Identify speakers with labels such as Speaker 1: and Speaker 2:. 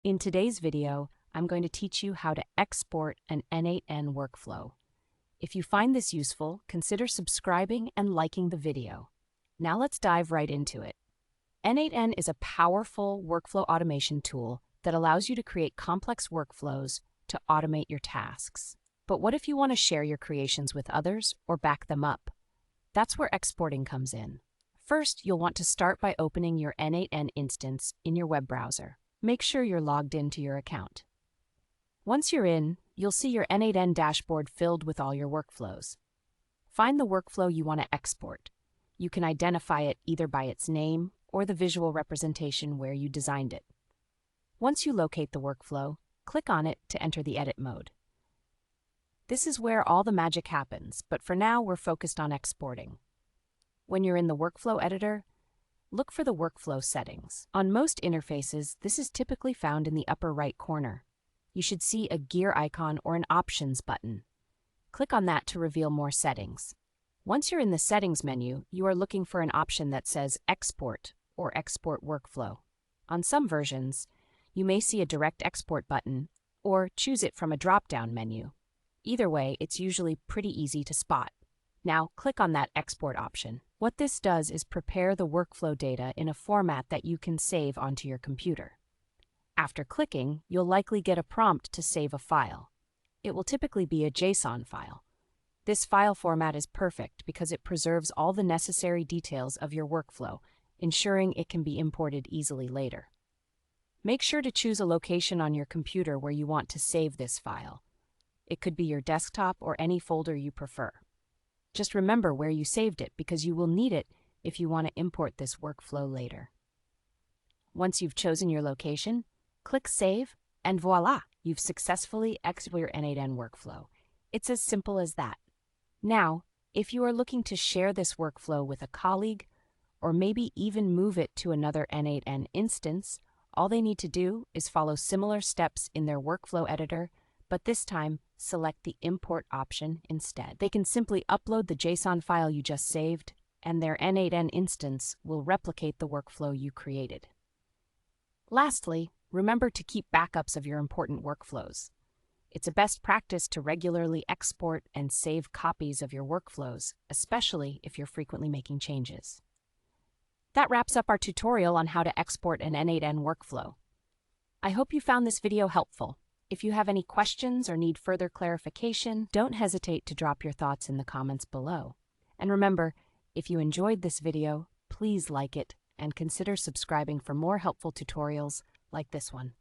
Speaker 1: In today's video, I'm going to teach you how to export an n8n workflow. If you find this useful, consider subscribing and liking the video. Now let's dive right into it. n8n is a powerful workflow automation tool that allows you to create complex workflows to automate your tasks. But what if you want to share your creations with others or back them up? That's where exporting comes in. First, you'll want to start by opening your n8n instance in your web browser. Make sure you're logged into your account. Once you're in, you'll see your n8n dashboard filled with all your workflows. Find the workflow you want to export. You can identify it either by its name or the visual representation where you designed it. Once you locate the workflow, click on it to enter the edit mode. This is where all the magic happens, but for now we're focused on exporting. When you're in the workflow editor, look for the workflow settings. On most interfaces, this is typically found in the upper right corner. You should see a gear icon or an options button. Click on that to reveal more settings. Once you're in the settings menu, you are looking for an option that says export or export workflow. On some versions, you may see a direct export button or choose it from a drop-down menu. Either way, it's usually pretty easy to spot. Now, click on that export option. What this does is prepare the workflow data in a format that you can save onto your computer. After clicking, you'll likely get a prompt to save a file. It will typically be a JSON file. This file format is perfect because it preserves all the necessary details of your workflow, ensuring it can be imported easily later. Make sure to choose a location on your computer where you want to save this file. It could be your desktop or any folder you prefer. Just remember where you saved it because you will need it if you want to import this workflow later. Once you've chosen your location, click Save, and voila, you've successfully exported your n8n workflow. It's as simple as that. Now, if you are looking to share this workflow with a colleague, or maybe even move it to another n8n instance, all they need to do is follow similar steps in their workflow editor, but this time, select the import option instead. They can simply upload the JSON file you just saved, and their n8n instance will replicate the workflow you created. Lastly, remember to keep backups of your important workflows. It's a best practice to regularly export and save copies of your workflows, especially if you're frequently making changes. That wraps up our tutorial on how to export an n8n workflow. I hope you found this video helpful. If you have any questions or need further clarification, don't hesitate to drop your thoughts in the comments below. And remember, if you enjoyed this video, please like it and consider subscribing for more helpful tutorials like this one.